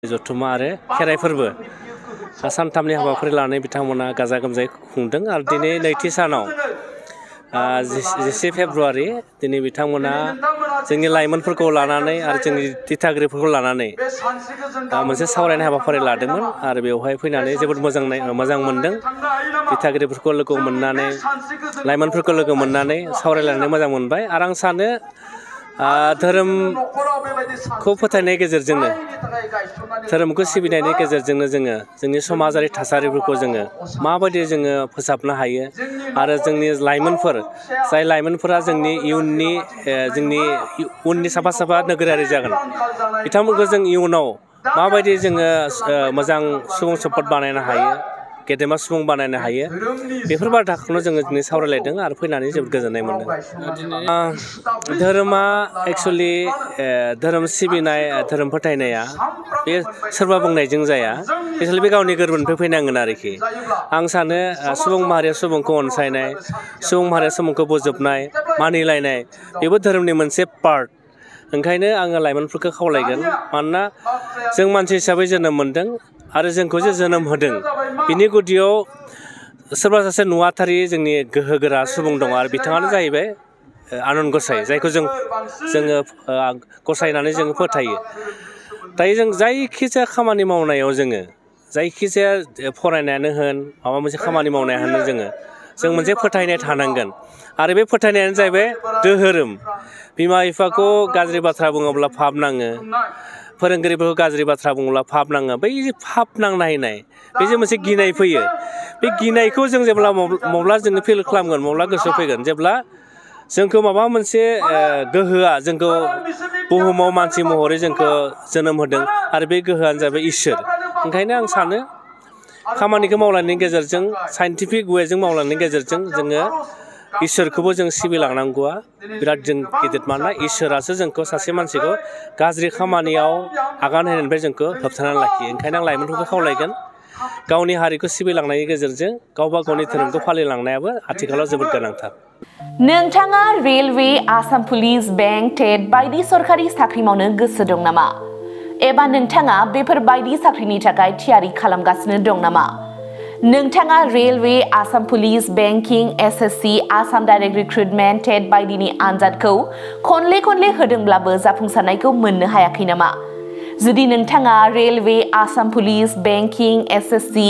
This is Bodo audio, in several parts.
जथुमा आरो खेराइ फोरबो सानथामनि हाबाफारि लानानै बिथांमोना गाजा गोमजायै खुंदों आरो दिनै नैथि सानाव 10 फेब्रुआरि दिनै बिथांमोना जोंनि लाइमोनफोरखौ लानानै आरो जोंनि दिथागिरिफोरखौ लानानै मोनसे सावरायनाय हाबाफारि लादोंमोन आरो बेवहाय फैनानै जोबोद मोजां मोनदों दिथागिरिफोरखौ लोगो मोननानै लाइमोनफोरखौ लोगो मोननानै सावरायलायनानै मोजां मोनबाय आरो आं सानो धोरोमखौ फोथायनायनि गेजेरजोंनो धोरोमखौ सिबिनायनि गेजेरजोंनो जोङो जोंनि समाजारि थासारिफोरखौ जोङो माबायदि जोङो फोसाबनो हायो आरो जोंनि लाइमोनफोर जाय लाइमोनफोरा जोंनि उननि साफा नोगोरारि जागोन बिथांमोनखौ जों इयुनाव माबायदि जोङो मोजां सुबुं सम्पद बानायनो हायो गेदेमा सुबुं बानायनो हायो बेफोर बाथ्राखौनो जोङो दिनै सावरायलायदों आरो फैनानै जोबोद गोजोननाय मोनदों धोरोमा एक्सुवेलि धोरोम सिबिनाय धोरोम फोथायनाया बे सोरबा बुंनायजों जाया एक्सुवेलि बे गावनि गोरबोनिफ्राय फैनांगोन आरोखि आं सानो सुबुं माहारिया सुबुंखौ अनसायनाय सुबुं माहारिया सुबुंखौ बोजबनाय मानिलायनाय बेबो धोरोमनि मोनसे पार्ट ओंखायनो आङो लाइमोनफोरखौ खावलायगोन मानोना जों मानसि हिसाबै जोनोम मोनदों आरो जोंखौ जे जोनोम होदों बिनि गुदियाव सोरबा सासे नुवाथारि जोंनि गोहोगोरा सुबुं दङ आरो बिथाङानो जाहैबाय आनान गसाइ जायखौ जोङो गसाइ होननानै जोङो फोथायो दायो जों जायखिजाया खामानि मावनायाव जोङो जायखिजाया फरायनायानो होन माबा मोनसे खामानि मावनायानो जों मोनसे फोथायनाय थानांगोन आरो बे फोथायनायानो जाहैबाय धोरोम बिमा बिफाखौ गाज्रि बाथ्रा बुङोब्ला पाप नाङो फोरोंगिरिफोरखौ गाज्रि बाथ्रा बुङोब्ला पाप नाङो बै पाप नांनाय बे जे मोनसे गिनाय फैयो बे गिनायखौ जों जेब्ला मब्ला जोङो फिल खालामगोन मब्ला गोसोआव फैगोन जेब्ला जोंखौ माबा मोनसे गोहोआ जोंखौ बुहुमाव मानसि महरै जोंखौ जोनोम होदों आरो बे गोहोआनो जाबाय इसोर ओंखायनो आं सानो खामानिखौ मावलांनायनि गेजेरजों साइन्टिफिक वेजों मावलांनायनि गेजेरजों जोङो इसोरखौबो जों सिबिलांनांगौआ बिराद जों गिदिर मानोना इसोरासो जोंखौ सासे मानसिखौ गाज्रि खामानियाव आगान होनायनिफ्राय जोंखौ होबथानानै लाखियो ओंखायनो आं लाइमोनफोरखौ खावलायगोन गावनि हारिखौ सिबिलांनायनि गेजेरजों गावबा गावनि धोरोमखौ फालिलांनायाबो आथिखालाव जोबोद गोनांथार नोंथाङा रेलवे आसाम पुलिस बेंक टेट बायदि सरखारि साख्रि मावनो गोसो दं नामा एबा नोंथाङा बेफोर बायदि साख्रिनि थाखाय थियारि खालामगासिनो दं नामा नोंथाङा railway Assam police banking SSC Assam direct recruitment TET बायदिनि आनजादखौ खनले होदोंब्लाबो जाफुंसारनायखौ मोननो हायाखै नामा जुदि नोंथाङा railway Assam police banking SSC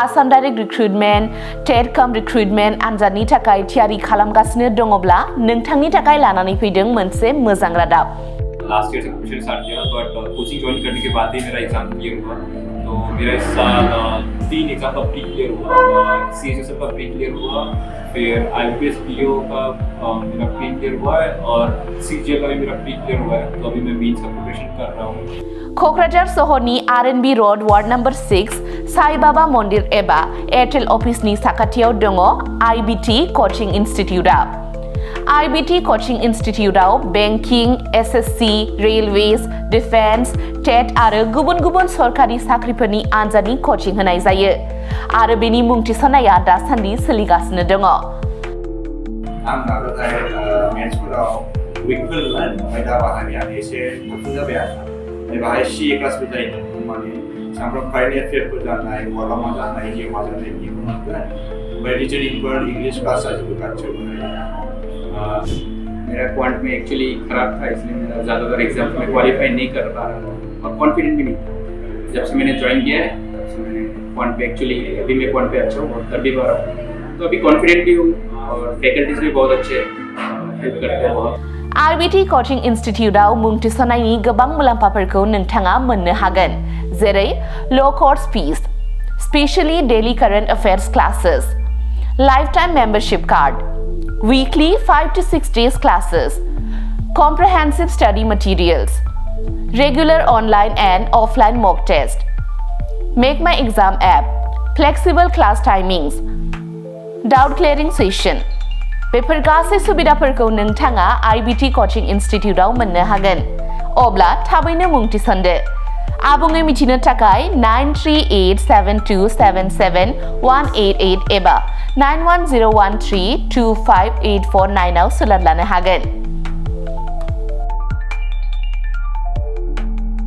Assam direct recruitment TET cum recruitment आनजादनि थाखाय थियारि खालामगासिनो दङब्ला नोंथांनि थाखाय लानानै फैदों मोनसे मोजां रादाब लास्ट ईयर से प्रिपरेशन स्टार्ट किया बट कोचिंग ज्वाइन करने के बाद ही मेरा एग्जाम क्लियर हुआ तो मेरा इस साल 3 एग्जाम का प्री क्लियर हुआ सीएचएसएल का प्री क्लियर हुआ फिर आईपीएस पीओ का मेरा प्री क्लियर हुआ है और सीजीएल का भी मेरा प्री क्लियर हुआ है तो अभी मैं मेंस का प्रिपरेशन कर रहा हूँ क'क्राझार सहरनि RNB road ward number 6 Sai Baba मन्दिर एबा एयारटेल अफिसनि साखाथियाव दङ आईबीटी कोचिं इन्स्टिट्यूटआ आईबीटी कोचिं इन्स्टिट्यूटआव banking SSC railways defence TET आरो गुबुन सरकारि साख्रिफोरनि आनजादनि कोचिं होनाय जायो आरो बेनि मुं थिसननाया दासान्दि सोलिगासिनो दङ आं नाजानाय मेथ्सफोराव उइकफोर आयदा बाहायनाया एसे गोख्रों जाबाय आरो बाहाय सीए क्लासबो जायो माने सामफ्राम फाइनेल फेरफोर जानाय वाला मा जानाय जिउ मा जानाय बेखौ मोनगोन ओमफ्राय रिजनिंफोर इंग्लिश क्लास जाजोबो गासिबो मेरा क्वांट में एक्चुअली खराब था इसलिए मेरा ज़्यादातर एग्जाम में क्वालिफाई नहीं कर पा रहा था और कॉन्फिडेंट भी नहीं था जब से मैंने ज्वाइन किया है तब से मैंने क्वांट पे एक्चुअली अभी मैं क्वांट पे अच्छा हूँ और कर भी पा रहा हूँ तो अभी कॉन्फिडेंट भी हूँ और फैकल्टीज भी बहुत अच्छे हेल्प करते हैं बहुत आईबीटी कोचिं इन्स्टिट्यूटआव मुं थिसननायनि गोबां मुलाम्फाफोरखौ नोंथाङा मोननो हागोन जेरै लो course fees specially daily current affairs classes lifetime membership card weekly 5 to 6 days classes, comprehensive study materials, regular online and offline mock test, Make My Exam app, flexible class timings, doubt clearing session. बेफोर गासै सुबिदाफोरखौ नोंथाङा आईबीटी कोचिं इन्स्टिट्यूटआव मोननो हागोन अब्ला थाबैनो मुं थिसनदो आबुङै मिथिनो थाखाय 9387277188 एबा 9101325849 आव सोलोंनो हागोन